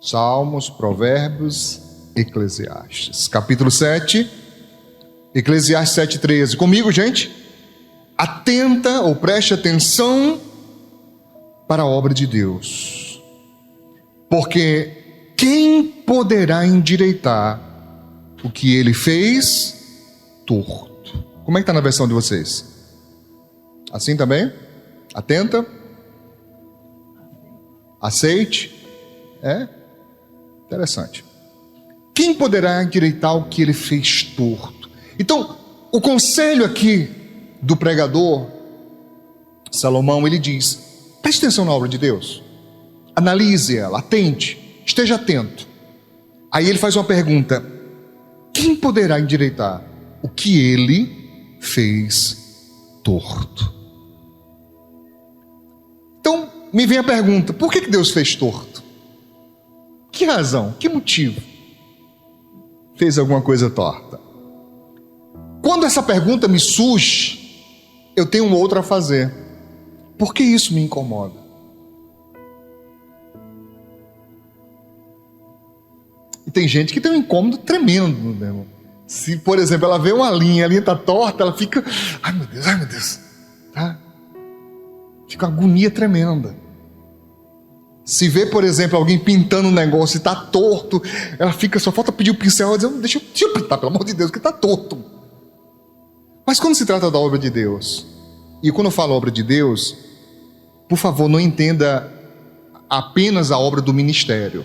Salmos, Provérbios, Eclesiastes. Capítulo 7, Eclesiastes 7:13. Comigo, gente? Atenta ou preste atenção para a obra de Deus. Porque quem poderá endireitar o que ele fez torto? Como é que está na versão de vocês? Assim também? Atenta? Aceite? Interessante. Quem poderá endireitar o que ele fez torto? Então, o conselho aqui do pregador Salomão, ele diz: preste atenção na obra de Deus, analise ela, atente, esteja atento. Aí ele faz uma pergunta: quem poderá endireitar o que ele fez torto? Então, me vem a pergunta: por que Deus fez torto? Que razão, que motivo fez alguma coisa torta? Quando essa pergunta me surge, eu tenho uma outra a fazer. Por que isso me incomoda? E tem gente que tem um incômodo tremendo, meu irmão. Se, por exemplo, ela vê uma linha, a linha está torta, ela fica: ai meu Deus, tá? Fica uma agonia tremenda. Se vê, por exemplo, alguém pintando um negócio e está torto, ela fica, só falta pedir o pincel e dizer: deixa eu pintar, pelo amor de Deus, que está torto. Mas quando se trata da obra de Deus, e quando eu falo obra de Deus, por favor, não entenda apenas a obra do ministério.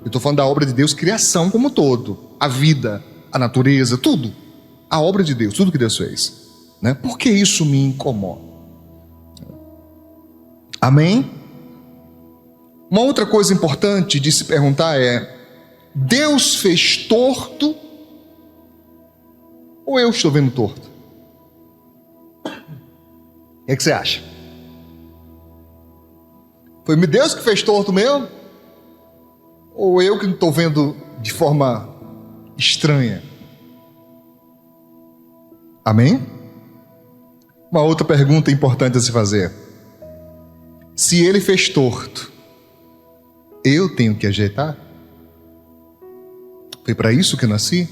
Eu estou falando da obra de Deus, criação como um todo, a vida, a natureza, tudo. A obra de Deus, tudo que Deus fez, né? Por que isso me incomoda? Amém? Uma outra coisa importante de se perguntar é: Deus fez torto ou eu estou vendo torto? O que você acha? Foi Deus que fez torto mesmo? Ou eu que não estou vendo de forma estranha? Amém? Uma outra pergunta importante a se fazer: se ele fez torto, eu tenho que ajeitar? Foi para isso que eu nasci?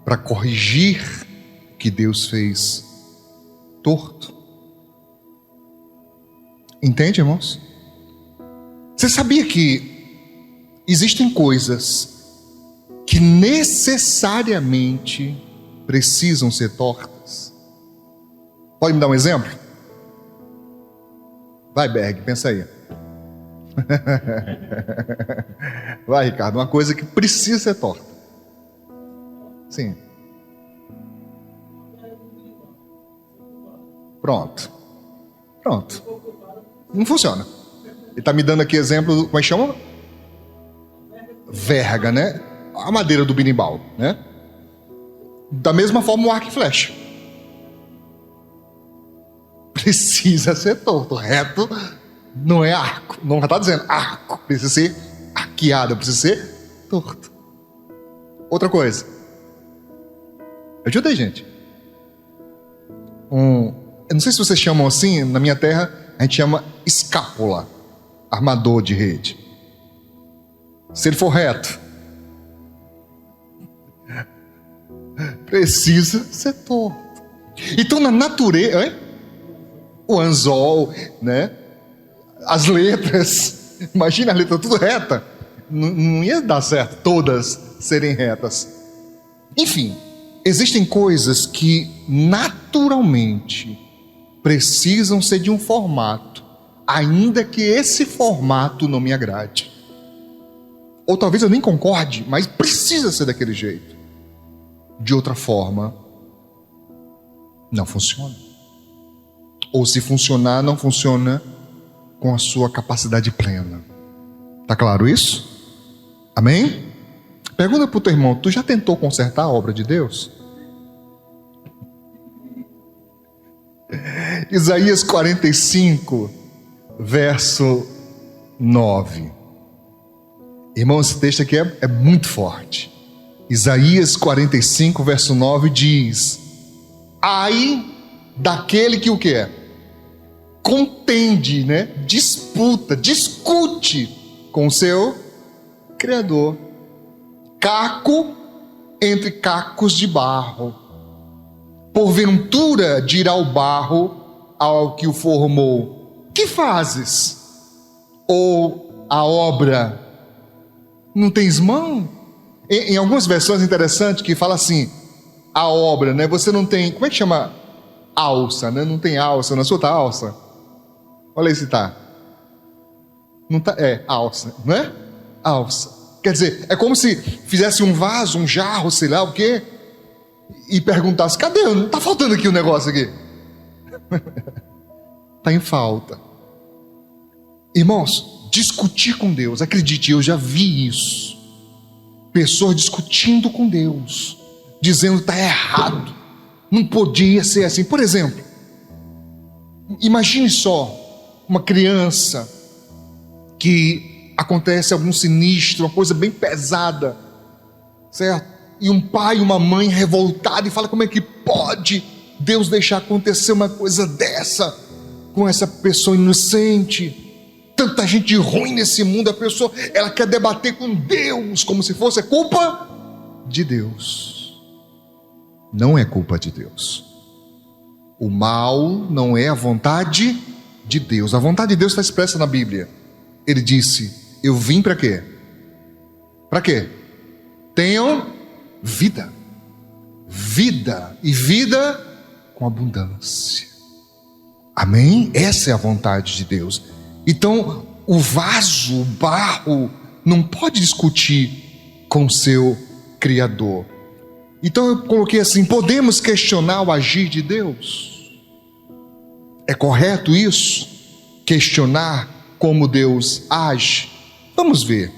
Para corrigir o que Deus fez torto? Entende, irmãos? Você sabia que existem coisas que necessariamente precisam ser tortas? Pode me dar um exemplo? Vai, Berg, pensa aí. Vai, Ricardo, uma coisa que precisa ser torta. Sim. Pronto. Não funciona. Ele está me dando aqui exemplo, como é que chama? Verga, né? A madeira do berimbau, né? Da mesma forma o arco e flecha. Precisa ser torto. Reto não é arco. Não está dizendo arco. Precisa ser arqueado, precisa ser torto. Outra coisa. Ajuda aí, gente. Eu não sei se vocês chamam assim, na minha terra a gente chama escápula, armador de rede. Se ele for reto, precisa ser torto. Então na natureza, o anzol, né? As letras, imagina a letra tudo reta, não ia dar certo todas serem retas. Enfim, existem coisas que naturalmente precisam ser de um formato, ainda que esse formato não me agrade. Ou talvez eu nem concorde, mas precisa ser daquele jeito. De outra forma, não funciona. Ou se funcionar, não funciona com a sua capacidade plena. Tá claro isso? Amém? Pergunta para o teu irmão: tu já tentou consertar a obra de Deus? Isaías 45, verso 9. Irmão, esse texto aqui é muito forte. Isaías 45, verso 9 diz: ai daquele que o que é? Contende, né? Disputa, discute com o seu Criador. Caco entre cacos de barro. Porventura dirá o barro ao que o formou: que fazes? Ou a obra: não tens mão? Em algumas versões interessantes que fala assim, a obra, né? Você não tem, como é que chama? Alça, né? Não tem alça, na sua tá alça? Olha aí se tá. Não tá, alça, não é? Alça. Quer dizer, é como se fizesse um vaso, um jarro, sei lá o quê, e perguntasse: cadê? Não tá faltando aqui um negócio aqui. Tá em falta. Irmãos, discutir com Deus, acredite, eu já vi isso. Pessoas discutindo com Deus, dizendo que está errado, não podia ser assim. Por exemplo, imagine só uma criança que acontece algum sinistro, uma coisa bem pesada, certo? E um pai e uma mãe revoltados e fala: como é que pode Deus deixar acontecer uma coisa dessa com essa pessoa inocente? Tanta gente ruim nesse mundo. A pessoa, ela quer debater com Deus como se fosse culpa de Deus. Não é culpa de Deus. O mal não é a vontade de Deus. A vontade de Deus está expressa na Bíblia. Ele disse: eu vim para quê? Para quê? Tenham vida. Vida, e vida com abundância. Amém? Essa é a vontade de Deus. Então, o vaso, o barro, não pode discutir com o seu Criador. Então eu coloquei assim: podemos questionar o agir de Deus? É correto isso? Questionar como Deus age? Vamos ver.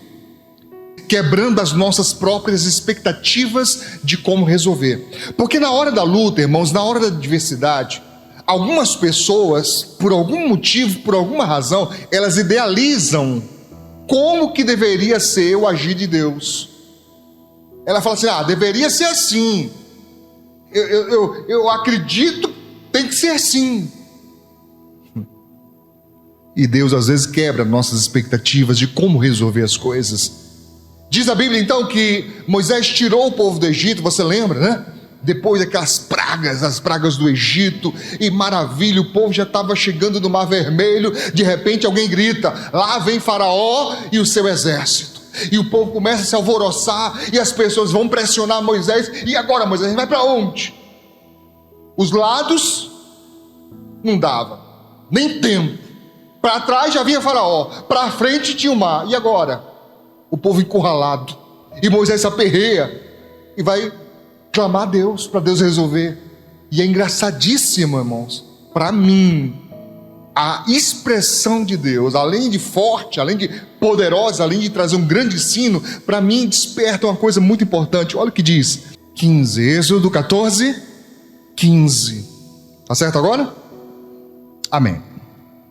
Quebrando as nossas próprias expectativas de como resolver. Porque na hora da luta, irmãos, na hora da adversidade, algumas pessoas, por algum motivo, por alguma razão, elas idealizam como que deveria ser o agir de Deus. Ela fala assim: deveria ser assim. Eu acredito, tem que ser assim. E Deus às vezes quebra nossas expectativas de como resolver as coisas. Diz a Bíblia então que Moisés tirou o povo do Egito, você lembra, né? Depois daquelas pragas, as pragas do Egito, e maravilha, o povo já estava chegando no Mar Vermelho. De repente alguém grita: lá vem Faraó e o seu exército. E o povo começa a se alvoroçar, e as pessoas vão pressionar Moisés. E agora, Moisés, a gente vai para onde? Os lados não dava, nem tempo. Para trás já vinha Faraó, para frente tinha o mar. E agora? O povo encurralado. E Moisés se aperreia e vai clamar a Deus, para Deus resolver. E é engraçadíssimo, irmãos, para mim, a expressão de Deus, além de forte, além de poderosa, além de trazer um grande ensino, para mim desperta uma coisa muito importante. Olha o que diz 15, Êxodo 14, 15. Tá certo agora? Amém.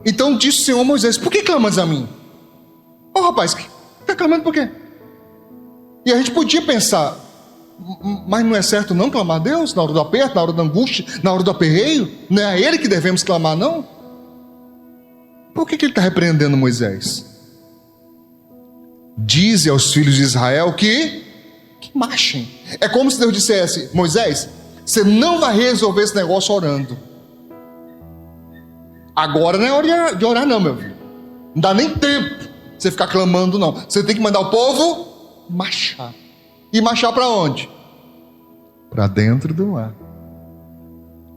Então disse o Senhor a Moisés: por que clamas a mim? Rapaz, está clamando por quê? E a gente podia pensar: mas não é certo não clamar a Deus na hora do aperto, na hora da angústia, na hora do aperreio? Não é a Ele que devemos clamar, não? Por que Ele está repreendendo Moisés? Dize aos filhos de Israel que marchem. É como se Deus dissesse: Moisés, você não vai resolver esse negócio orando. Agora não é hora de orar não, meu filho. Não dá nem tempo você ficar clamando não. Você tem que mandar o povo marchar. E marchar para onde? Para dentro do mar.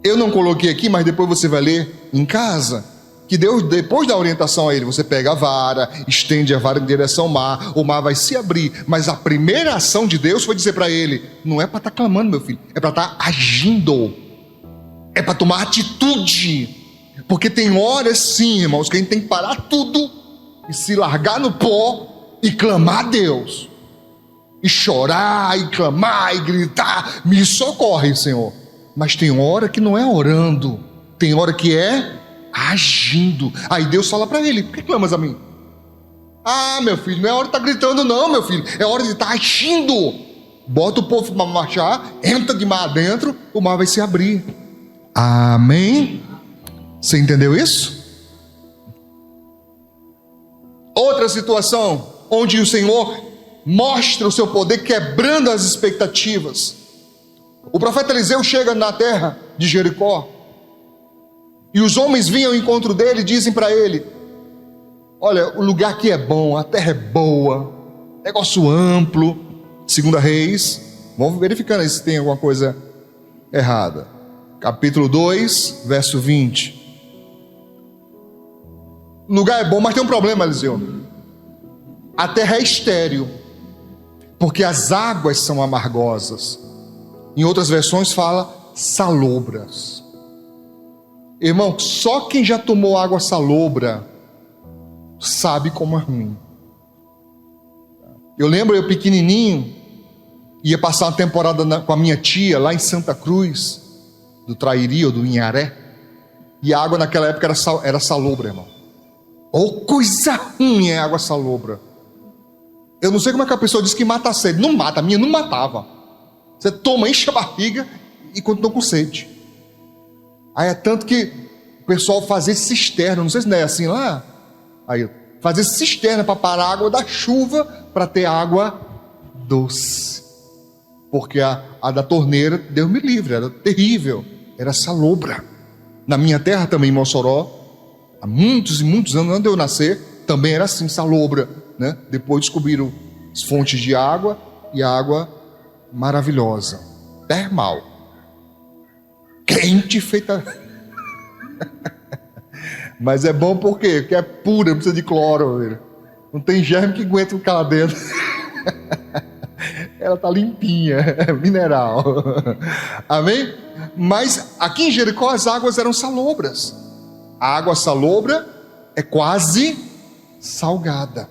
Eu não coloquei aqui, mas depois você vai ler em casa, que Deus, depois da orientação a ele, você pega a vara, estende a vara em direção ao mar, o mar vai se abrir. Mas a primeira ação de Deus foi dizer para ele: não é para estar clamando, meu filho, é para estar agindo, é para tomar atitude. Porque tem horas sim, irmãos, que a gente tem que parar tudo e se largar no pó e clamar a Deus, e chorar, e clamar, e gritar: me socorre, Senhor. Mas tem hora que não é orando, tem hora que é agindo. Aí Deus fala para ele: por que clamas a mim? Meu filho, não é hora de estar gritando não, meu filho, é hora de estar agindo. Bota o povo para marchar, entra de mar dentro, o mar vai se abrir. Amém? Você entendeu isso? Outra situação onde o Senhor mostra o seu poder quebrando as expectativas. O profeta Eliseu chega na terra de Jericó, e os homens vinham ao encontro dele e dizem para ele: olha, o lugar aqui é bom, a terra é boa, negócio amplo. Segunda Reis, vamos verificando aí se tem alguma coisa errada. Capítulo 2, verso 20. O lugar é bom, mas tem um problema, Eliseu. A terra é estéril, porque as águas são amargosas. Em outras versões fala salobras. Irmão, só quem já tomou água salobra sabe como é ruim. Eu lembro, eu pequenininho, ia passar uma temporada com a minha tia lá em Santa Cruz do Trairi ou do Inharé, e a água naquela época era salobra, irmão. Oh, coisa ruim é água salobra. Eu não sei como é que a pessoa diz que mata a sede. Não mata, a minha não matava. Você toma, enche a barriga e continua com sede. Aí é tanto que o pessoal fazia cisterna, não sei se não é assim lá. Aí, fazer cisterna para parar a água da chuva, para ter água doce. Porque a da torneira, Deus me livre, era terrível, era salobra. Na minha terra também, em Mossoró, há muitos e muitos anos, antes de eu nascer, também era assim, salobra, né? Depois descobriram as fontes de água, e a água maravilhosa, termal, quente, feita... Mas é bom por quê? Porque é pura, não precisa de cloro, não tem germe que aguenta ficar lá dentro. Ela está limpinha, é mineral. Amém? Mas aqui em Jericó as águas eram salobras. A água salobra é quase salgada.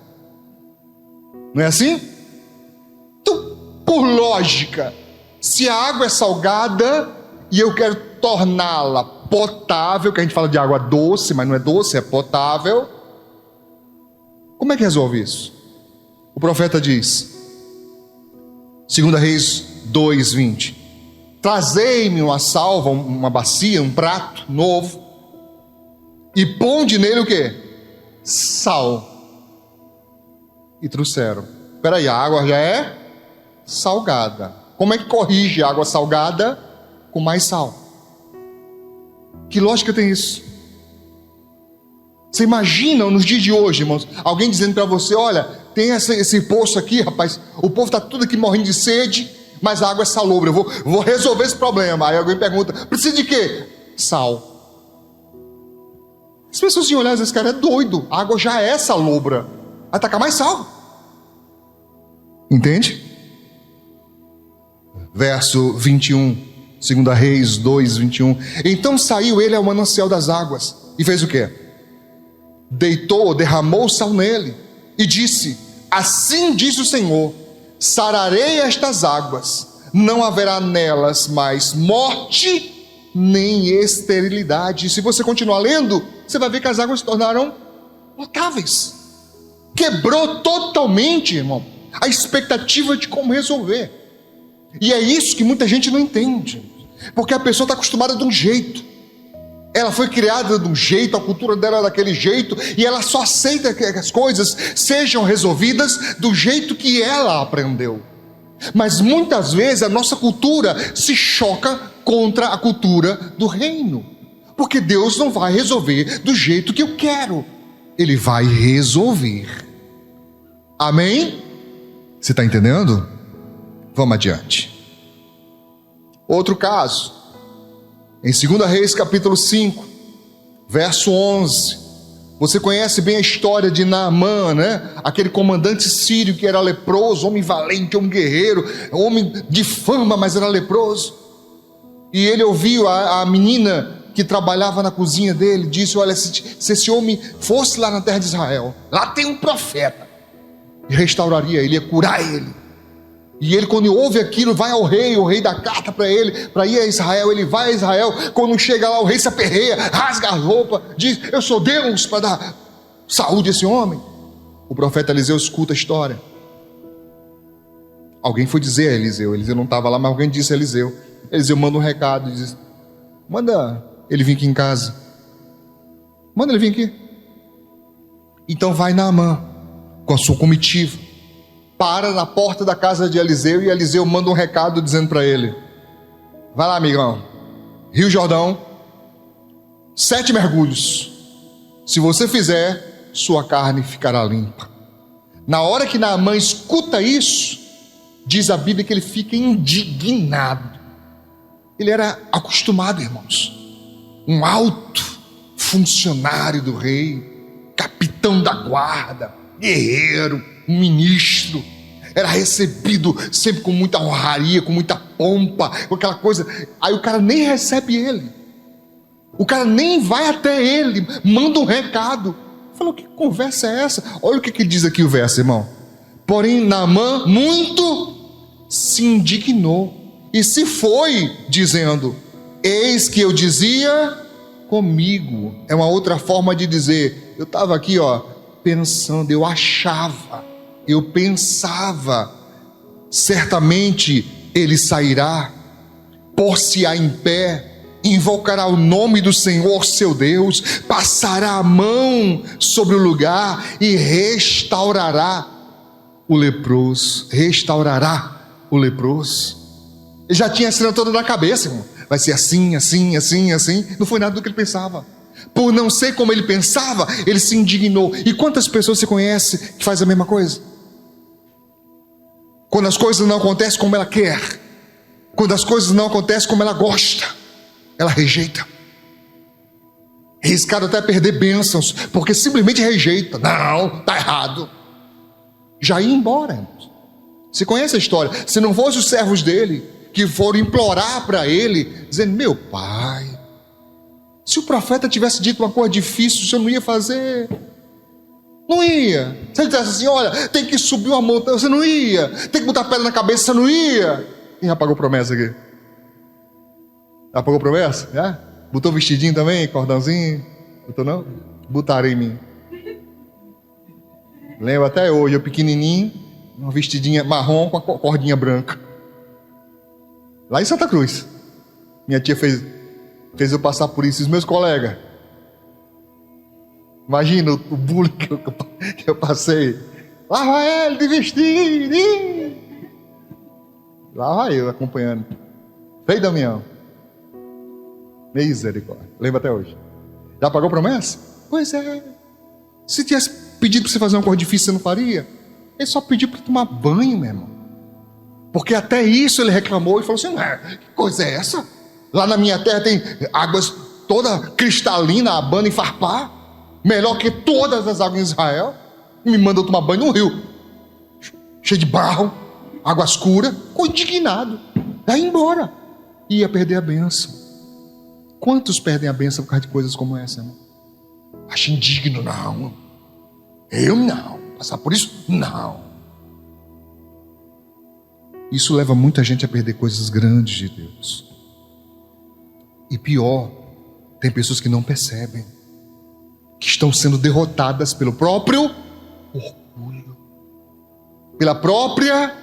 Não é assim? Então, por lógica, se a água é salgada e eu quero torná-la potável, que a gente fala de água doce, mas não é doce, é potável, como é que resolve isso? O profeta diz, 2 Reis 2:20, trazei-me uma salva, uma bacia, um prato novo, e ponde nele o quê? Sal. E trouxeram. Espera aí, a água já é salgada. Como é que corrige a água salgada? Com mais sal. Que lógica tem isso? Você imagina nos dias de hoje, irmãos, alguém dizendo para você: olha, tem esse poço aqui, rapaz, o povo está tudo aqui morrendo de sede, mas a água é salobra, eu vou resolver esse problema. Aí alguém pergunta: precisa de quê? Sal. As pessoas iam olhar, esse cara é doido, a água já é salobra, vai tacar mais sal. Entende? Verso 21, 2 Reis 2:21. Então saiu ele ao manancial das águas e fez o quê? Deitou, derramou sal nele e disse: assim diz o Senhor, sararei estas águas, não haverá nelas mais morte nem esterilidade. Se você continuar lendo, você vai ver que as águas se tornaram potáveis. Quebrou totalmente, irmão, a expectativa de como resolver. E é isso que muita gente não entende, porque a pessoa está acostumada de um jeito, ela foi criada de um jeito, a cultura dela é daquele jeito, e ela só aceita que as coisas sejam resolvidas do jeito que ela aprendeu. Mas muitas vezes a nossa cultura se choca contra a cultura do reino, porque Deus não vai resolver do jeito que eu quero, Ele vai resolver. Amém? Você está entendendo? Vamos adiante. Outro caso, em 2 Reis capítulo 5, verso 11, você conhece bem a história de Naamã, né? Aquele comandante sírio que era leproso, homem valente, homem guerreiro, homem de fama, mas era leproso. E ele ouviu a menina que trabalhava na cozinha dele, disse: olha, se esse homem fosse lá na terra de Israel, lá tem um profeta, e restauraria ele, ia curar ele. E ele, quando ouve aquilo, vai ao rei, o rei dá carta para ele, para ir a Israel. Ele vai a Israel, quando chega lá, o rei se aperreia, rasga a roupa, diz: eu sou Deus para dar saúde a esse homem. O profeta Eliseu escuta a história. Alguém foi dizer a Eliseu não estava lá, mas alguém disse a Eliseu. Eliseu manda um recado, diz: manda ele vir aqui em casa, manda ele vir aqui. Então vai Naamã com a sua comitiva, para na porta da casa de Eliseu e Eliseu manda um recado dizendo para ele: vai lá, amigão, Rio Jordão, 7 mergulhos. Se você fizer, sua carne ficará limpa. Na hora que Naamã escuta isso, diz a Bíblia que ele fica indignado. Ele era acostumado, irmãos, um alto funcionário do rei, capitão da guarda, guerreiro, um ministro, era recebido sempre com muita honraria, com muita pompa, com aquela coisa. Aí o cara nem recebe ele, o cara nem vai até ele, manda um recado. Falou: que conversa é essa? Olha o que diz aqui o verso, irmão. Porém Naamã muito se indignou e se foi, dizendo: eis que eu dizia comigo. É uma outra forma de dizer: eu estava aqui, pensando, eu achava, eu pensava, certamente ele sairá, pôr-se-á em pé, invocará o nome do Senhor seu Deus, passará a mão sobre o lugar e restaurará o leproso. Restaurará o leproso. Ele já tinha a cena toda na cabeça, irmão. Vai ser assim, assim, assim, assim. Não foi nada do que ele pensava. Por não ser como ele pensava, ele se indignou. E quantas pessoas você conhece que faz a mesma coisa? Quando as coisas não acontecem como ela quer, quando as coisas não acontecem como ela gosta, ela rejeita. É arriscado até perder bênçãos, porque simplesmente rejeita. Não, está errado. Já ia embora, irmãos. Você conhece a história? Se não fosse os servos dele que foram implorar para ele, dizendo: meu pai, se o profeta tivesse dito uma coisa difícil, o senhor não ia fazer? Não ia. Se ele dissesse assim: olha, tem que subir uma montanha, você não ia. Tem que botar pedra na cabeça, você não ia. Quem já pagou promessa aqui? Já pagou promessa? Já? Botou vestidinho também, cordãozinho? Botou não? Botaram em mim. Lembro até hoje, eu pequenininho, uma vestidinha marrom com a cordinha branca. Lá em Santa Cruz. Minha tia fez eu passar por isso. E os meus colegas, imagina o bullying que eu passei. Lá vai ele de vestido. Lá vai eu acompanhando. Frei Damião. Misericórdia. Lembra até hoje. Já pagou promessa? Pois é. Se tivesse pedido para você fazer uma coisa difícil, você não faria? Ele só pediu para tomar banho, meu irmão. Porque até isso ele reclamou e falou assim: que coisa é essa? Lá na minha terra tem águas toda cristalina, abando e farpar, melhor que todas as águas em Israel. E me mandou tomar banho num rio cheio de barro, água escura. Ficou indignado. Daí embora. Ia perder a bênção. Quantos perdem a bênção por causa de coisas como essa, irmão? Acho indigno, não. Eu não. Passar por isso? Não. Isso leva muita gente a perder coisas grandes de Deus. E pior, tem pessoas que não percebem, que estão sendo derrotadas pelo próprio orgulho, pela própria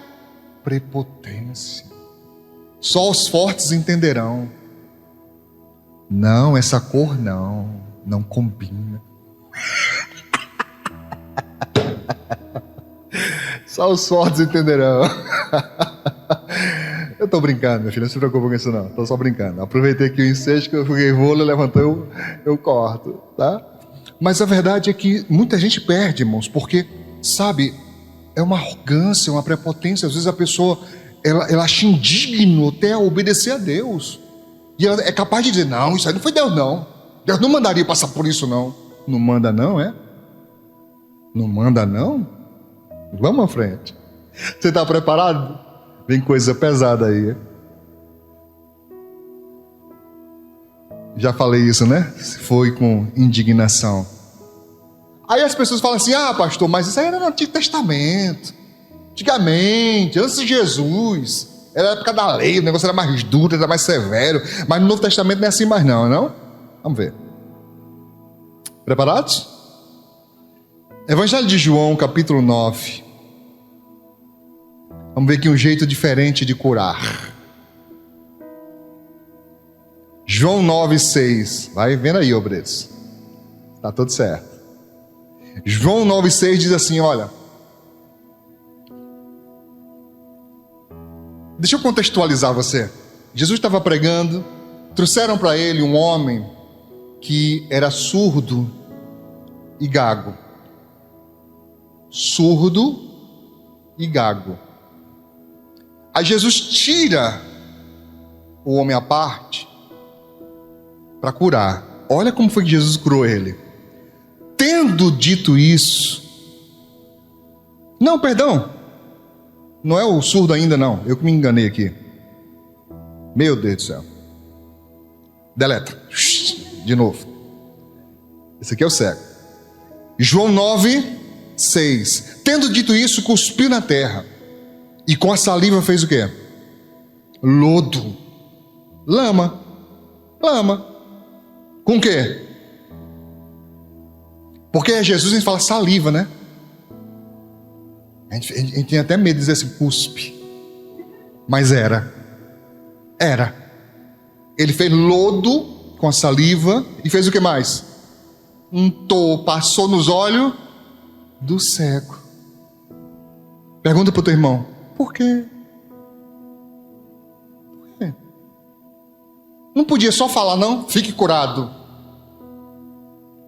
prepotência. Só os fortes entenderão. Não, essa cor não combina. Só os fortes entenderão. Eu estou brincando, meu filho, não se preocupe com isso não. Estou só brincando. Aproveitei que o ensejo que eu fiquei rolo, levantou, eu corto, tá? Mas a verdade é que muita gente perde, irmãos, porque, sabe, é uma arrogância, uma prepotência. Às vezes a pessoa, ela acha indigno até obedecer a Deus. E ela é capaz de dizer: não, isso aí não foi Deus não. Deus não mandaria passar por isso não. Não manda não, é? Não manda não? Vamos à frente. Você está preparado? Vem coisa pesada aí. Já falei isso, né? Foi com indignação. Aí as pessoas falam assim: ah, pastor, mas isso aí era no Antigo Testamento. Antigamente, antes de Jesus. Era a época da lei, o negócio era mais duro, era mais severo. Mas no Novo Testamento não é assim mais não, não? Vamos ver. Preparados? Evangelho de João, capítulo 9. Vamos ver aqui um jeito diferente de curar. João 9,6. Vai vendo aí, obreiros. Está tudo certo. João 9,6 diz assim: olha, Deixa eu contextualizar você. Jesus estava pregando, trouxeram para ele um homem que era surdo e gago. Surdo e gago. Aí Jesus tira o homem à parte para curar. Olha como foi que Jesus curou ele. Tendo dito isso, não, perdão, não é o surdo ainda não, eu que me enganei aqui. Meu Deus do céu. Deleta. De novo. Esse aqui é o cego. João 9:6. Tendo dito isso, cuspiu na terra e com a saliva fez o quê? Lodo. Lama. Com o quê? Porque Jesus a gente fala saliva, né? A gente tem até medo de dizer assim, cuspe. Mas era. Ele fez lodo com a saliva e fez o que mais? Untou, passou nos olhos do cego. Pergunta para o teu irmão, por quê? Não podia só falar, não? Fique curado.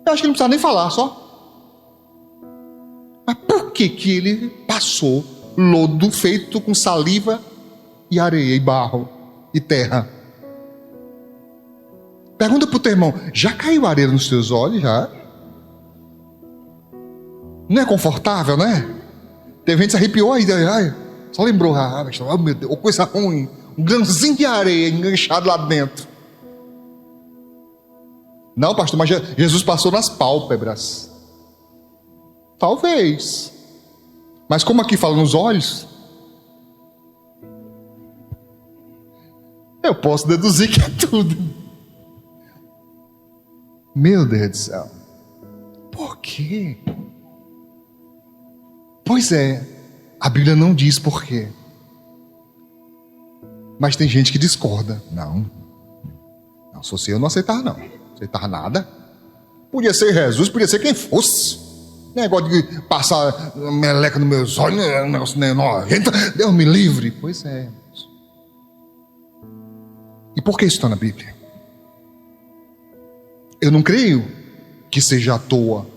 Eu acho que não precisava nem falar, só. Mas por que ele passou lodo feito com saliva e areia e barro e terra? Pergunta para o teu irmão, já caiu areia nos teus olhos? Já? Não é confortável, né? Teve gente que se arrepiou aí, só lembrou, oh meu Deus, coisa ruim, um grãozinho de areia enganchado lá dentro. Não, pastor, mas Jesus passou nas pálpebras. Talvez. Mas como aqui fala nos olhos, eu posso deduzir que é tudo. Meu Deus do céu. Por quê? Pois é, a Bíblia não diz por quê. Mas tem gente que discorda. Não, se fosse eu não aceitar não. Aceitar nada. Podia ser Jesus, podia ser quem fosse. Negócio de passar meleca nos meus olhos, um negócio nojento. Deus me livre. Pois é. E por que isso está na Bíblia? Eu não creio que seja à toa.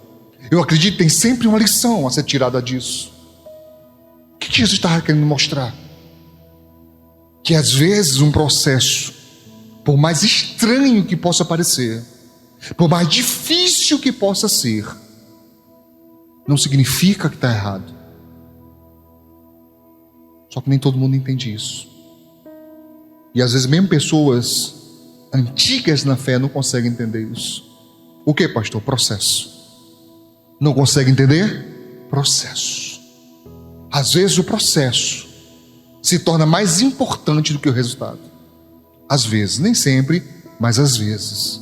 Eu acredito que tem sempre uma lição a ser tirada disso. O que Jesus estava querendo mostrar? Que às vezes um processo, por mais estranho que possa parecer, por mais difícil que possa ser, não significa que está errado. Só que nem todo mundo entende isso. E às vezes mesmo pessoas antigas na fé não conseguem entender isso. O que, pastor? Processo. Não consegue entender? Processo. Às vezes o processo se torna mais importante do que o resultado. Às vezes, nem sempre, mas às vezes.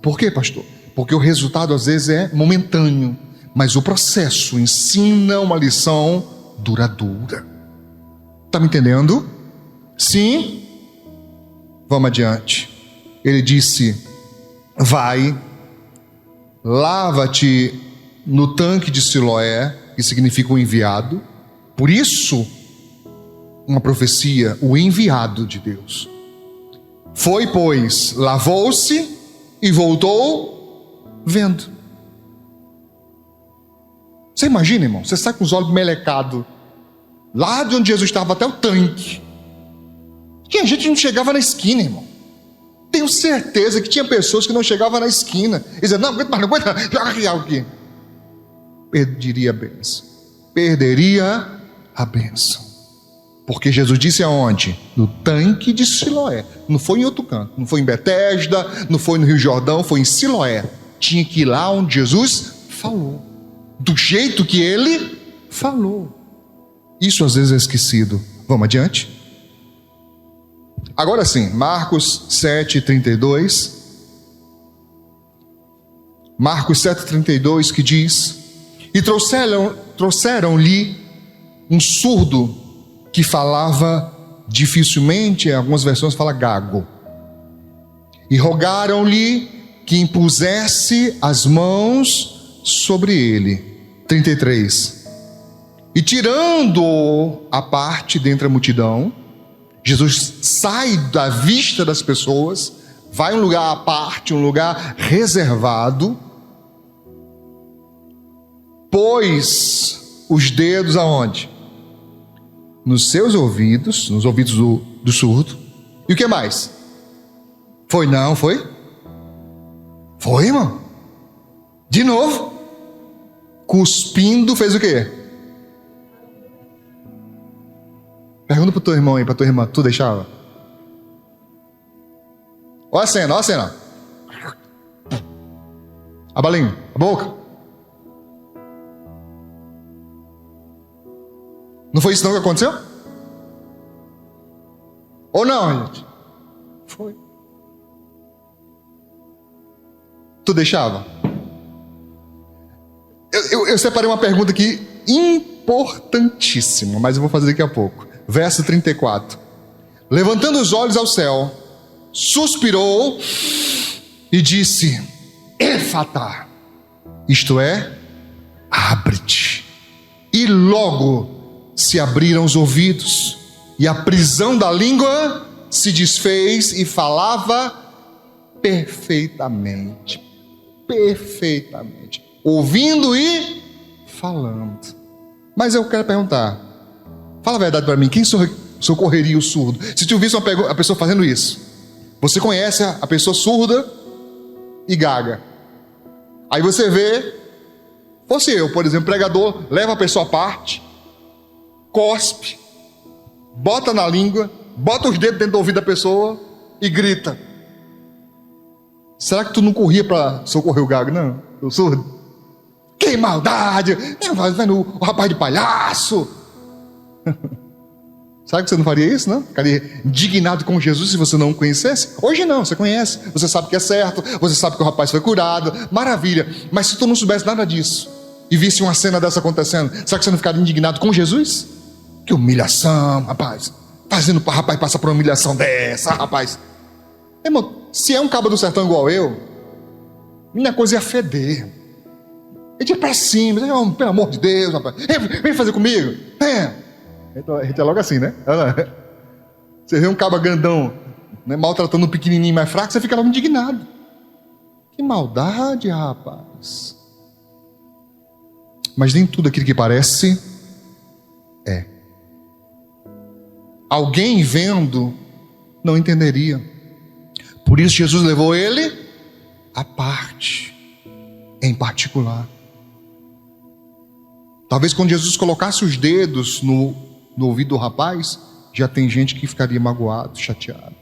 Por quê, pastor? Porque o resultado às vezes é momentâneo, mas o processo ensina uma lição duradoura. Está me entendendo? Sim? Vamos adiante. Ele disse, vai, lava-te no tanque de Siloé, que significa o enviado. Por isso, uma profecia, o enviado de Deus. Foi, pois, lavou-se e voltou vendo. Você imagina, irmão, você sai com os olhos melecados, lá de onde Jesus estava até o tanque. Tinha gente que não chegava na esquina, irmão. Tenho certeza que tinha pessoas que não chegavam na esquina. E diziam, não aguenta, joga aqui algo aqui. Perderia a bênção. Perderia a bênção. Porque Jesus disse aonde? No tanque de Siloé. Não foi em outro canto. Não foi em Betesda, não foi no Rio Jordão, foi em Siloé. Tinha que ir lá onde Jesus falou. Do jeito que ele falou. Isso às vezes é esquecido. Vamos adiante? Agora sim, Marcos 7:32. Marcos 7:32 que diz: e trouxeram-lhe um surdo que falava dificilmente, em algumas versões fala gago, e rogaram-lhe que impusesse as mãos sobre ele. 33. E tirando-o à parte dentre a multidão, Jesus sai da vista das pessoas, vai a um lugar à parte, um lugar reservado, pôs os dedos aonde? Nos seus ouvidos, nos ouvidos do surdo. E o que mais? Foi não, foi? Foi, irmão. De novo. Cuspindo, fez o quê? Pergunta pro teu irmão aí, pra tua irmã, tu deixava? Olha a cena, olha a cena. A balinha, a boca. Não foi isso não que aconteceu? Ou não, gente? Foi. Tu deixava? Eu separei uma pergunta aqui importantíssima, mas eu vou fazer daqui a pouco. Verso 34. Levantando os olhos ao céu, suspirou e disse: Efatá, isto é, abre-te. E logo se abriram os ouvidos, e a prisão da língua se desfez e falava perfeitamente. Perfeitamente. Ouvindo e falando. Mas eu quero perguntar, fala a verdade para mim, quem socorreria o surdo? Se tu visse a pessoa fazendo isso, você conhece a pessoa surda e gaga. Aí você vê, fosse eu, por exemplo, pregador, leva a pessoa à parte, cospe, bota na língua, bota os dedos dentro do ouvido da pessoa e grita. Será que tu não corria para socorrer o gago, não? O surdo? Que maldade! Vai vendo o rapaz de palhaço! Sabe que você não faria isso, não? Ficaria indignado com Jesus se você não o conhecesse? Hoje não, você conhece, você sabe que é certo, você sabe que o rapaz foi curado, maravilha. Mas se tu não soubesse nada disso e visse uma cena dessa acontecendo, será que você não ficaria indignado com Jesus? Que humilhação, rapaz! Fazendo para o rapaz passar por uma humilhação dessa, rapaz! Irmão, se é um cabo do sertão igual eu, minha coisa ia feder. Ele ia pra cima, pelo amor de Deus, rapaz, vem fazer comigo. A gente é logo assim, né? Você vê um cabo grandão, né, maltratando um pequenininho mais fraco, você fica logo indignado. Que maldade, rapaz. Mas nem tudo aquilo que parece é. Alguém vendo não entenderia. Por isso Jesus levou ele à parte, em particular. Talvez quando Jesus colocasse os dedos no ouvido do rapaz, já tem gente que ficaria magoado, chateado.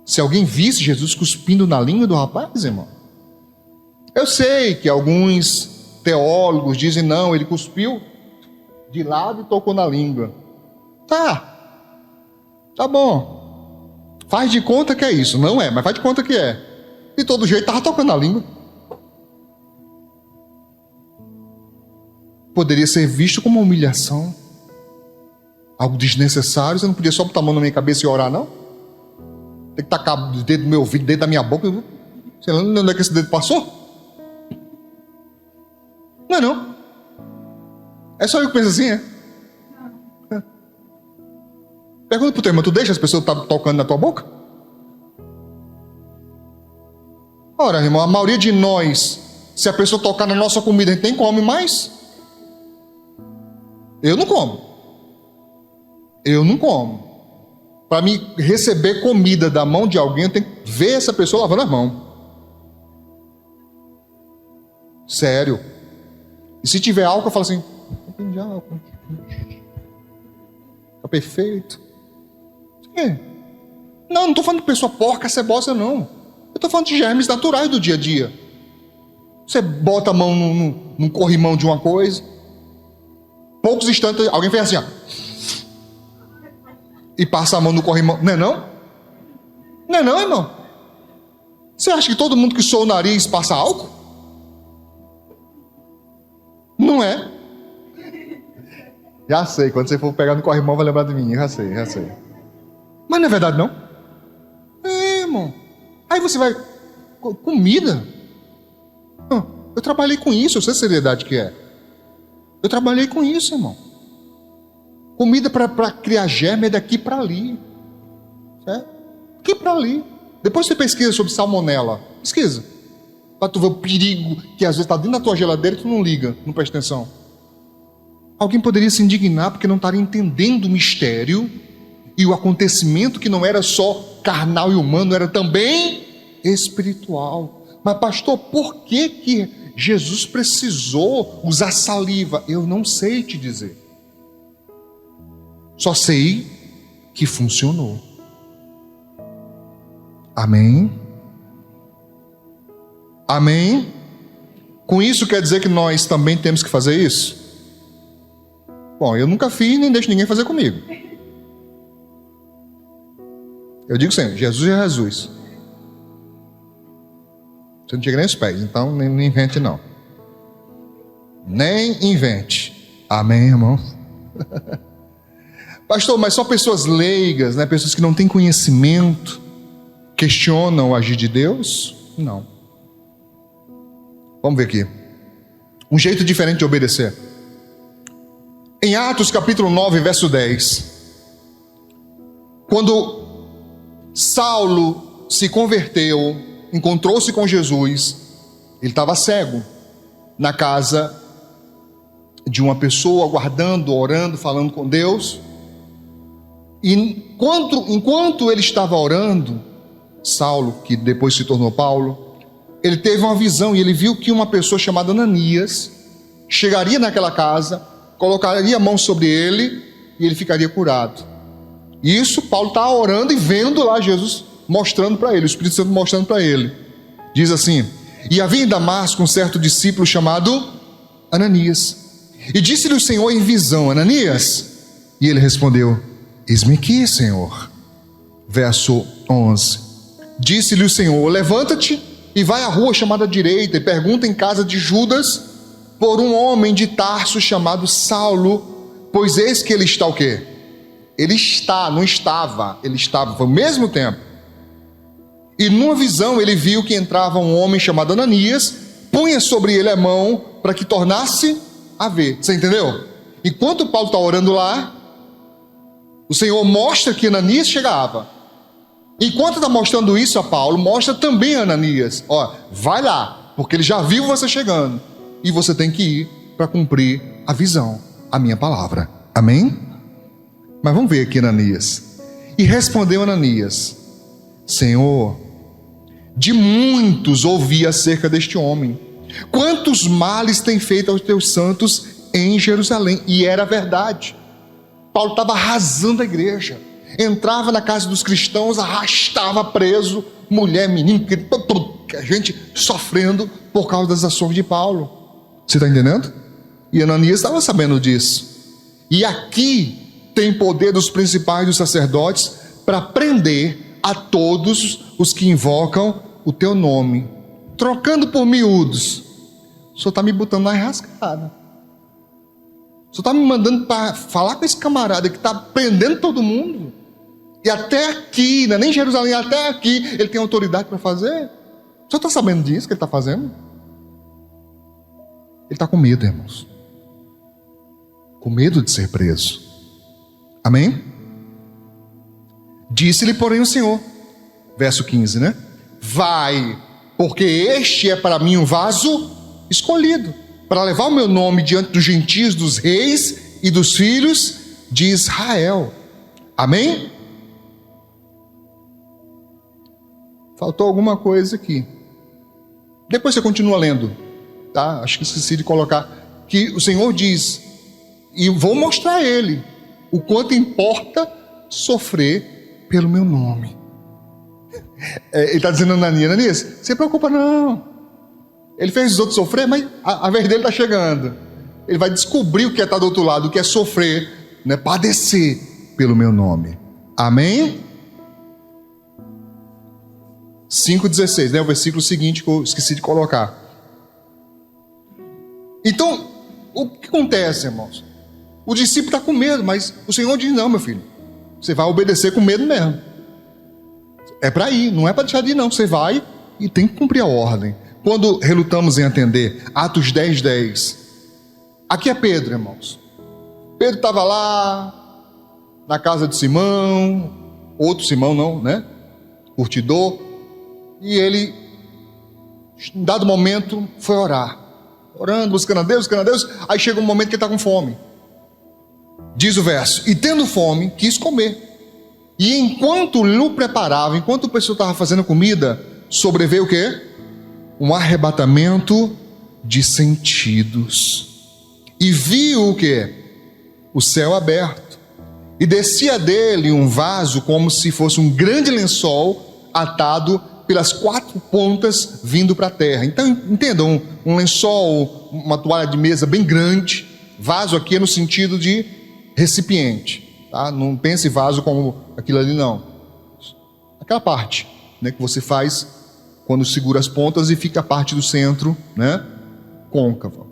Se alguém visse Jesus cuspindo na língua do rapaz, irmão. Eu sei que alguns teólogos dizem, não, ele cuspiu de lado e tocou na língua. Tá bom. Faz de conta que é isso. Não é, mas faz de conta que é. De todo jeito, estava tocando na língua. Poderia ser visto como uma humilhação, algo desnecessário. Você não podia só botar a mão na minha cabeça e orar, não? Tem que tacar o dedo no meu ouvido, dentro da minha boca. Sei lá onde é que esse dedo passou? Não é não? É só eu que penso assim, é? Pergunta pro teu irmão, tu deixa as pessoas tocando na tua boca? Ora, irmão, a maioria de nós, se a pessoa tocar na nossa comida, a gente nem come mais. Eu não como. Para mim receber comida da mão de alguém, eu tenho que ver essa pessoa lavando as mãos. Sério. E se tiver álcool, eu falo assim, tem de álcool. Tá perfeito. Não estou falando de pessoa porca, cebosa, não. Eu estou falando de germes naturais do dia a dia. Você bota a mão num corrimão de uma coisa, poucos instantes, alguém fez assim, ó, e passa a mão no corrimão. Não é não? Não é não, irmão? Você acha que todo mundo que soa o nariz passa álcool? Não é? Já sei, quando você for pegar no corrimão vai lembrar de mim, já sei. Mas não é verdade não? É, irmão. Aí você vai, comida? Eu trabalhei com isso, eu sei a seriedade que é. Eu trabalhei com isso, irmão. Comida para criar germe é daqui para ali. Aqui para ali. Depois você pesquisa sobre salmonela. Pesquisa. Para tu ver o perigo que às vezes está dentro da tua geladeira e tu não liga, não presta atenção. Alguém poderia se indignar porque não estaria entendendo o mistério e o acontecimento que não era só carnal e humano, era também espiritual. Mas pastor, por que Jesus precisou usar saliva? Eu não sei te dizer. Só sei que funcionou. Amém? Amém? Com isso quer dizer que nós também temos que fazer isso? Bom, eu nunca fiz nem deixo ninguém fazer comigo. Eu digo sempre, Jesus é Jesus. Você não chega nem aos pés, então nem invente não. Nem invente. Amém, irmão? Pastor, mas só pessoas leigas, né? Pessoas que não têm conhecimento, questionam o agir de Deus? Não. Vamos ver aqui. Um jeito diferente de obedecer. Em Atos capítulo 9, verso 10. Quando Saulo se converteu, encontrou-se com Jesus, ele estava cego, na casa de uma pessoa, aguardando, orando, falando com Deus. E enquanto ele estava orando, Saulo, que depois se tornou Paulo, ele teve uma visão e ele viu que uma pessoa chamada Ananias chegaria naquela casa, colocaria a mão sobre ele e ele ficaria curado. Isso Paulo está orando e vendo lá Jesus mostrando para ele, o Espírito Santo mostrando para ele. Diz assim: e havia em Damasco um certo discípulo chamado Ananias, e disse-lhe o Senhor em visão: Ananias? E ele respondeu: eis-me aqui, Senhor. Verso 11. Disse-lhe o Senhor: levanta-te e vai à rua chamada direita e pergunta em casa de Judas por um homem de Tarso chamado Saulo, pois eis que ele está o quê? Ele está, não estava, ele estava, foi ao mesmo tempo. E numa visão ele viu que entrava um homem chamado Ananias, punha sobre ele a mão para que tornasse a ver. Você entendeu? Enquanto Paulo está orando lá, o Senhor mostra que Ananias chegava. Enquanto está mostrando isso a Paulo, mostra também a Ananias: ó, vai lá, porque ele já viu você chegando, e você tem que ir para cumprir a visão, a minha palavra. Amém? Mas vamos ver aqui Ananias. E respondeu Ananias: Senhor, de muitos ouvi acerca deste homem, quantos males tem feito aos teus santos em Jerusalém. E era verdade. Paulo estava arrasando a igreja, entrava na casa dos cristãos, arrastava preso mulher, menino, a gente sofrendo por causa das ações de Paulo. Você está entendendo? E Ananias estava sabendo disso. E aqui tem poder dos principais dos sacerdotes para prender a todos os que invocam o teu nome. Trocando por miúdos, o senhor está me botando na enrascada. O senhor está me mandando para falar com esse camarada que está prendendo todo mundo. E até aqui, não é nem Jerusalém, até aqui ele tem autoridade para fazer. O senhor está sabendo disso que ele está fazendo? Ele está com medo, irmãos. Com medo de ser preso. Amém? Disse-lhe, porém, o Senhor, verso 15, né? Vai, porque este é para mim um vaso escolhido, para levar o meu nome diante dos gentios, dos reis e dos filhos de Israel. Amém? Faltou alguma coisa aqui. Depois você continua lendo, tá? Acho que esqueci de colocar que o Senhor diz, e vou mostrar a ele o quanto importa sofrer pelo meu nome. Ele está dizendo a Ananias: não se preocupa não. Ele fez os outros sofrer, mas a vez dele está chegando. Ele vai descobrir o que é estar do outro lado, o que é sofrer, né? Padecer pelo meu nome. Amém? 5,16, né? O versículo seguinte que eu esqueci de colocar. Então, o que acontece, irmãos? O discípulo está com medo, mas o Senhor diz: não, meu filho, você vai obedecer com medo mesmo. É para ir, não é para deixar de ir não. Você vai e tem que cumprir a ordem. Quando relutamos em atender, Atos 10, 10. Aqui é Pedro, irmãos. Pedro estava lá na casa de Simão, outro Simão não, né? Curtidor. E ele, em dado momento, foi orar. Orando, buscando a Deus. Aí chega um momento que ele está com fome. Diz o verso: e tendo fome, quis comer. E enquanto lhe preparava, enquanto o pessoal estava fazendo comida, sobreveio o quê? Um arrebatamento de sentidos. E viu o quê? O céu aberto. E descia dele um vaso como se fosse um grande lençol atado pelas 4 pontas vindo para a terra. Então entendam, um lençol, uma toalha de mesa bem grande. Vaso aqui é no sentido de recipiente, tá? Não pense vaso como aquilo ali, não. Aquela parte, né, que você faz quando segura as pontas e fica a parte do centro, né, côncava.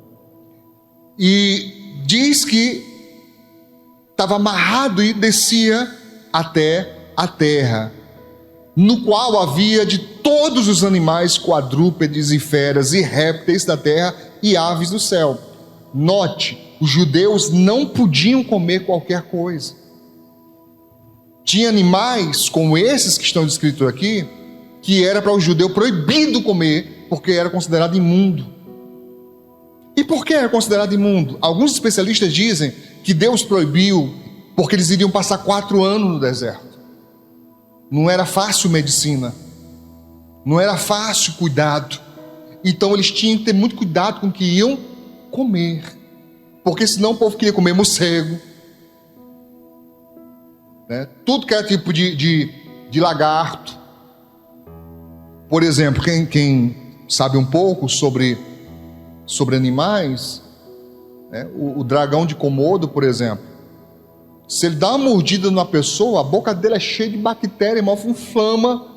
E diz que estava amarrado e descia até a terra, no qual havia de todos os animais, quadrúpedes e feras e répteis da terra e aves do céu. Note, os judeus não podiam comer qualquer coisa. Tinha animais como esses que estão descritos aqui, que era para o judeu proibido comer, porque era considerado imundo. E por que era considerado imundo? Alguns especialistas dizem que Deus proibiu porque eles iriam passar 4 anos no deserto. Não era fácil medicina, não era fácil cuidado. Então eles tinham que ter muito cuidado com o que iam comer, porque senão o povo queria comer morcego, né? Tudo que era tipo de lagarto. Por exemplo, quem sabe um pouco sobre animais, né? O dragão de Komodo, por exemplo, se ele dá uma mordida numa pessoa, a boca dele é cheia de bactéria, irmão, inflama.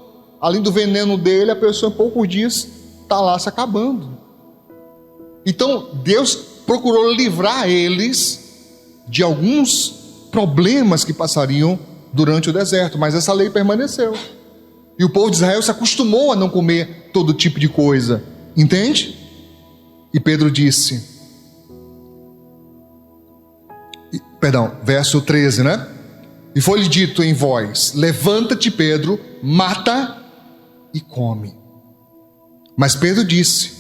Além do veneno dele, a pessoa em poucos dias está lá se acabando. Então Deus procurou livrar eles de alguns problemas que passariam durante o deserto, mas essa lei permaneceu. E o povo de Israel se acostumou a não comer todo tipo de coisa, entende? E Pedro disse, verso 13, né? E foi-lhe dito em voz: levanta-te, Pedro, mata e come. Mas Pedro disse: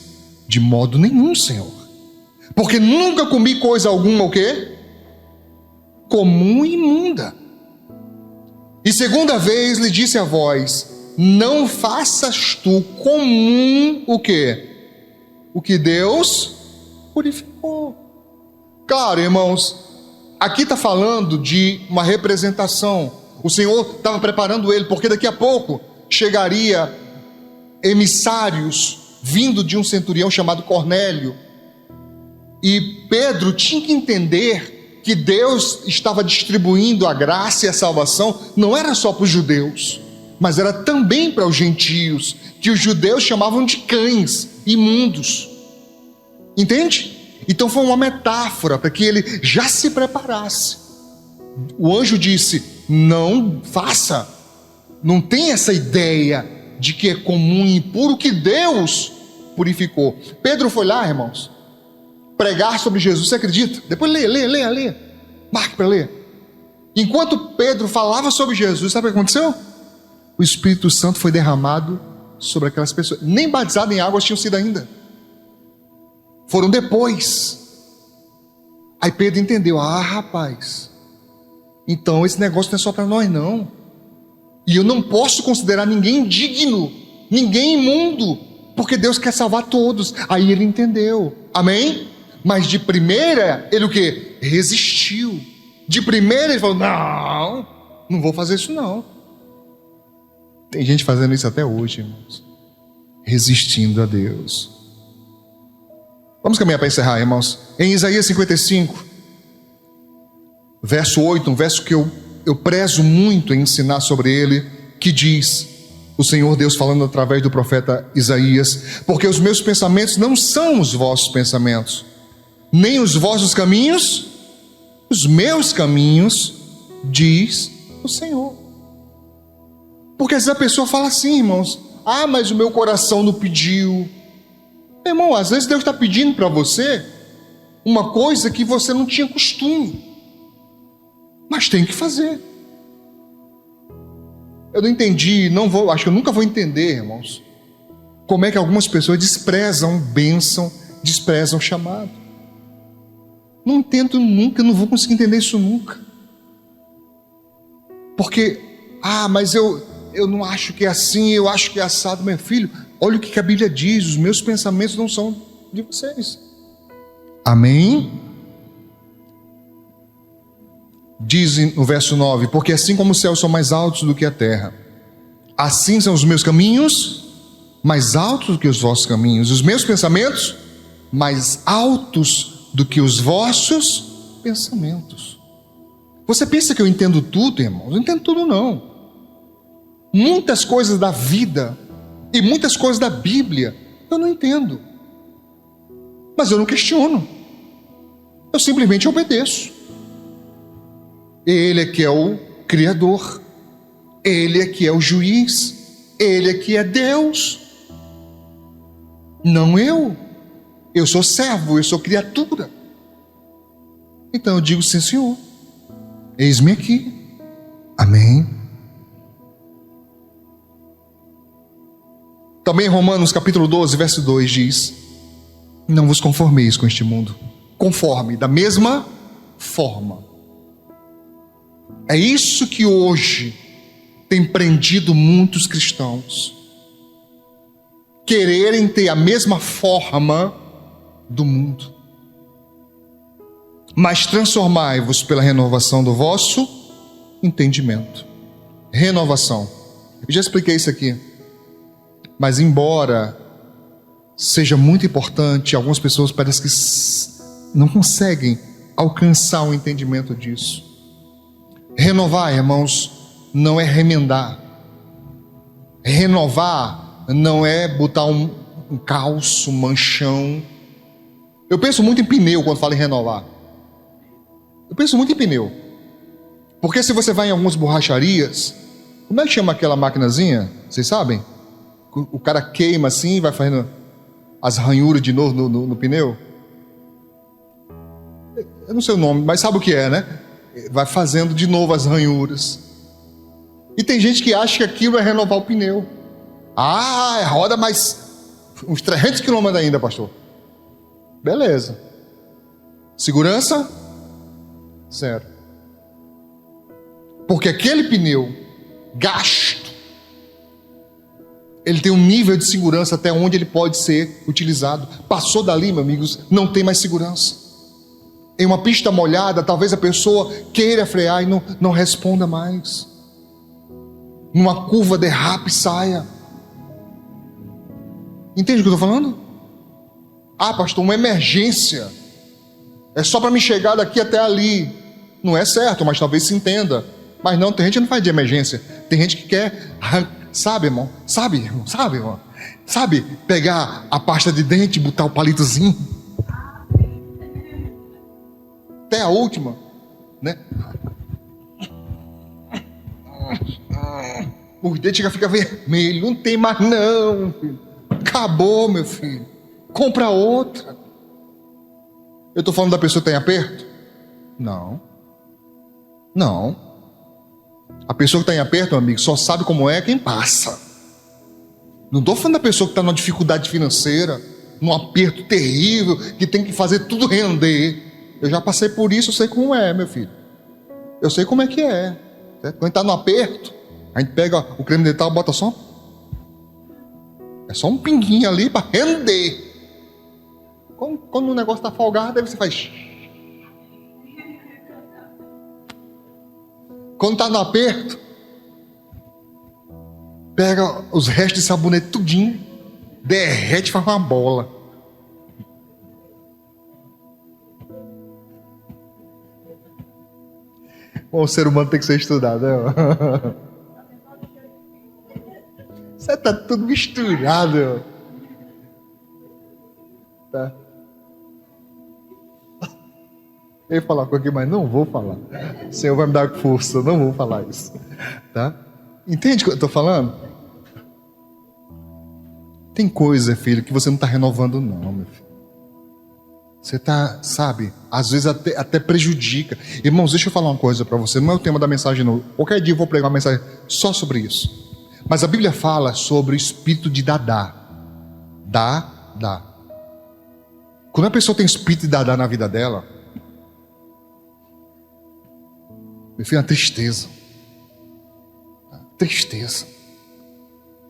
de modo nenhum, Senhor, porque nunca comi coisa alguma, o quê? Comum e imunda. E segunda vez lhe disse a voz: não faças tu comum o quê? O que Deus purificou. Claro, irmãos, aqui está falando de uma representação. O Senhor estava preparando ele, porque daqui a pouco chegaria emissários vindo de um centurião chamado Cornélio. E Pedro tinha que entender que Deus estava distribuindo a graça e a salvação, não era só para os judeus, mas era também para os gentios, que os judeus chamavam de cães imundos. Entende? Então foi uma metáfora para que ele já se preparasse. O anjo disse: não faça, não tem essa ideia de que é comum e impuro, que Deus purificou. Pedro foi lá, irmãos, pregar sobre Jesus, você acredita? Depois lê, marque para ler. Enquanto Pedro falava sobre Jesus, sabe o que aconteceu? O Espírito Santo foi derramado sobre aquelas pessoas. Nem batizados em águas tinham sido ainda, foram depois. Aí Pedro entendeu: ah, rapaz, então esse negócio não é só para nós não, e eu não posso considerar ninguém indigno, ninguém imundo, porque Deus quer salvar todos. Aí ele entendeu, amém? Mas de primeira ele o quê? Resistiu. De primeira ele falou: não vou fazer isso não. Tem gente fazendo isso até hoje, irmãos, resistindo a Deus. Vamos caminhar para encerrar, irmãos. Em Isaías 55, verso 8, um verso que eu prezo muito em ensinar sobre ele, que diz, o Senhor Deus falando através do profeta Isaías: porque os meus pensamentos não são os vossos pensamentos, nem os vossos caminhos, os meus caminhos, diz o Senhor. Porque às vezes a pessoa fala assim, irmãos: ah, mas o meu coração não pediu. Irmão, às vezes Deus está pedindo para você uma coisa que você não tinha costume, mas tem que fazer. Eu não entendi, acho que eu nunca vou entender, irmãos, como é que algumas pessoas desprezam bênção, desprezam chamado. Não entendo nunca, não vou conseguir entender isso nunca. Porque, mas eu não acho que é assim, eu acho que é assado. Meu filho, olha o que a Bíblia diz, os meus pensamentos não são de vocês. Amém? Diz no verso 9, porque assim como os céus são mais altos do que a terra, assim são os meus caminhos mais altos do que os vossos caminhos, os meus pensamentos mais altos do que os vossos pensamentos. Você pensa que eu entendo tudo, irmãos? Eu não entendo tudo, não. Muitas coisas da vida e muitas coisas da Bíblia eu não entendo, mas eu não questiono, eu simplesmente obedeço. Ele é que é o Criador, Ele é que é o juiz, Ele é que é Deus, não eu. Eu sou servo, eu sou criatura. Então eu digo: sim, Senhor, eis-me aqui. Amém. Também Romanos capítulo 12, verso 2 diz: não vos conformeis com este mundo, conforme, da mesma forma. É isso que hoje tem prendido muitos cristãos, quererem ter a mesma forma do mundo. Mas transformai-vos pela renovação do vosso entendimento. Renovação. Eu já expliquei isso aqui, mas embora seja muito importante, algumas pessoas parecem que não conseguem alcançar o entendimento disso. Renovar, irmãos, não é remendar. Renovar não é botar um calço, um manchão. Eu penso muito em pneu quando falo em renovar. Eu penso muito em pneu. Porque se você vai em algumas borracharias, como é que chama aquela maquinazinha? Vocês sabem? O cara queima assim e vai fazendo as ranhuras de novo no pneu. Eu não sei o nome, mas sabe o que é, né? Vai fazendo de novo as ranhuras. E tem gente que acha que aquilo é renovar o pneu. Roda mais uns 300 quilômetros ainda, pastor. Beleza. Segurança? Zero. Porque aquele pneu gasto, ele tem um nível de segurança até onde ele pode ser utilizado. Passou dali, meus amigos, não tem mais segurança. Em uma pista molhada, talvez a pessoa queira frear e não responda mais. Numa curva, derrape e saia. Entende o que eu estou falando? Pastor, uma emergência. É só para me chegar daqui até ali. Não é certo, mas talvez se entenda. Mas não, tem gente que não faz de emergência. Tem gente que quer, sabe, irmão? Sabe, irmão? Sabe pegar a pasta de dente e botar o palitozinho? Até a última, né? Os dentes já ficam vermelhos. Não tem mais não, filho. Acabou, meu filho. Compra outra. Eu estou falando da pessoa que está em aperto? Não. A pessoa que está em aperto, meu amigo, só sabe como é quem passa. Não estou falando da pessoa que está numa dificuldade financeira, num aperto terrível, que tem que fazer tudo render. Eu já passei por isso, eu sei como é, meu filho. Eu sei como é que é. Certo? Quando está no aperto, a gente pega o creme dental, bota só. É só um pinguinho ali para render. Quando o negócio está folgado, aí você faz. Quando está no aperto, pega os restos de sabonete tudinho, derrete e faz uma bola. Bom, o ser humano tem que ser estudado, né? Você tá tudo misturado. Tá? Eu ia falar com aqui, mas não vou falar. O Senhor vai me dar força, eu não vou falar isso. Tá? Entende o que eu estou falando? Tem coisa, filho, que você não está renovando não, meu filho. Você está, sabe, às vezes até prejudica. Irmãos, deixa eu falar uma coisa para você. Não é o tema da mensagem, não. Qualquer dia eu vou pregar uma mensagem só sobre isso. Mas a Bíblia fala sobre o espírito de Dadá. Dá. Quando a pessoa tem espírito de Dadá na vida dela, meu filho, é uma tristeza. Tristeza.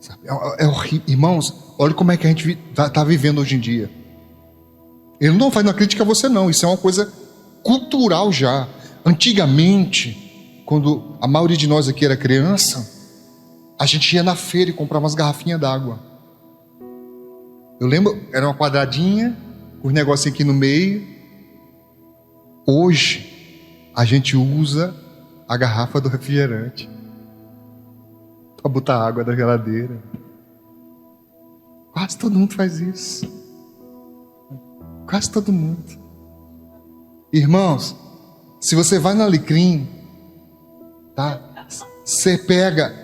Sabe? É horrível. Irmãos, olha como é que a gente está vivendo hoje em dia. Ele não faz uma crítica a você, não. Isso é uma coisa cultural já. Antigamente, quando a maioria de nós aqui era criança, a gente ia na feira e comprava umas garrafinhas d'água. Eu lembro, era uma quadradinha, com os negocinhos aqui no meio. Hoje, a gente usa a garrafa do refrigerante para botar água da geladeira. Quase todo mundo faz isso. Quase todo mundo. Irmãos, se você vai no Alecrim, tá? Você pega.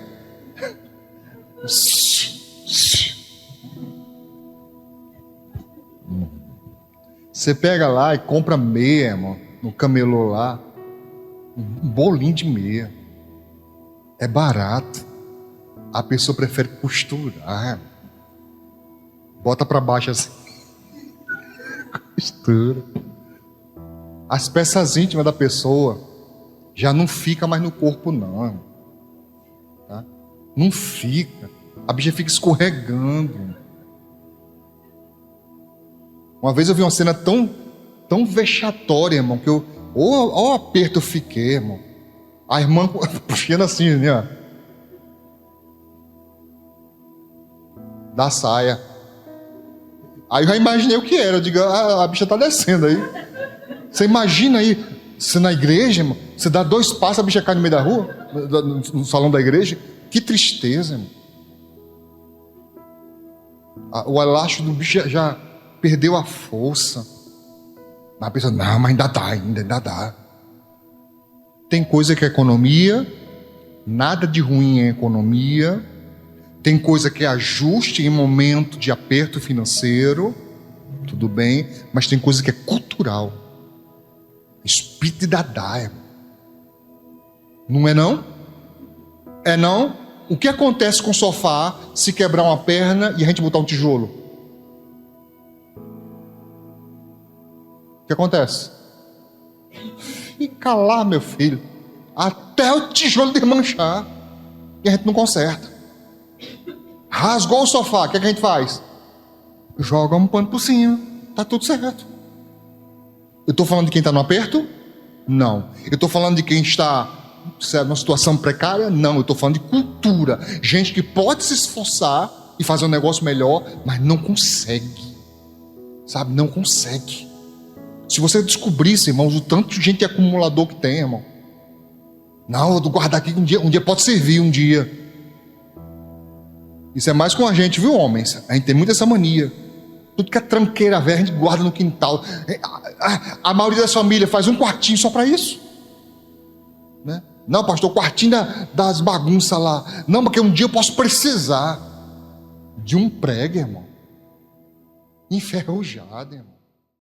Você pega lá e compra meia, irmão, no camelô lá. Um bolinho de meia. É barato. A pessoa prefere costurar. Bota para baixo assim. Costura. As peças íntimas da pessoa já não fica mais no corpo, não. Tá? Não fica. A bicha fica escorregando. Uma vez eu vi uma cena tão vexatória, irmão, que ó, aperto eu fiquei, irmão. A irmã puxando assim, né? Ó, da saia. Aí eu já imaginei o que era. Eu digo, a bicha tá descendo aí. Você imagina aí, você na igreja, irmão, você dá 2 passos, a bicha cai no meio da rua, no salão da igreja. Que tristeza, irmão. O elástico do bicho já perdeu a força. Mas a pessoa, não, mas ainda dá. Tem coisa que é economia, nada de ruim é economia. Tem coisa que é ajuste em momento de aperto financeiro, tudo bem, mas tem coisa que é cultural. Espírito de Dadá, irmão. Não é não? É não? O que acontece com o sofá se quebrar uma perna e a gente botar um tijolo? O que acontece? Fica lá, meu filho, até o tijolo desmanchar e a gente não conserta. Rasgou o sofá, o que a gente faz? Joga um pano por cima, tá tudo certo. Eu estou falando de quem está no aperto? Não. Eu estou falando de quem está numa situação precária? Não. Eu estou falando de cultura. Gente que pode se esforçar e fazer um negócio melhor, mas não consegue. Sabe? Não consegue. Se você descobrisse, irmãos, o tanto de gente acumulador que tem, irmão. Não, eu vou guardar aqui um dia pode servir um dia. Isso é mais com a gente, viu, homens? A gente tem muito essa mania. Tudo que é tranqueira velha, a gente guarda no quintal. A maioria das famílias faz um quartinho só para isso. Né? Não, pastor, o quartinho das bagunças lá. Não, porque um dia eu posso precisar de um prego, irmão. Enferrujado, irmão.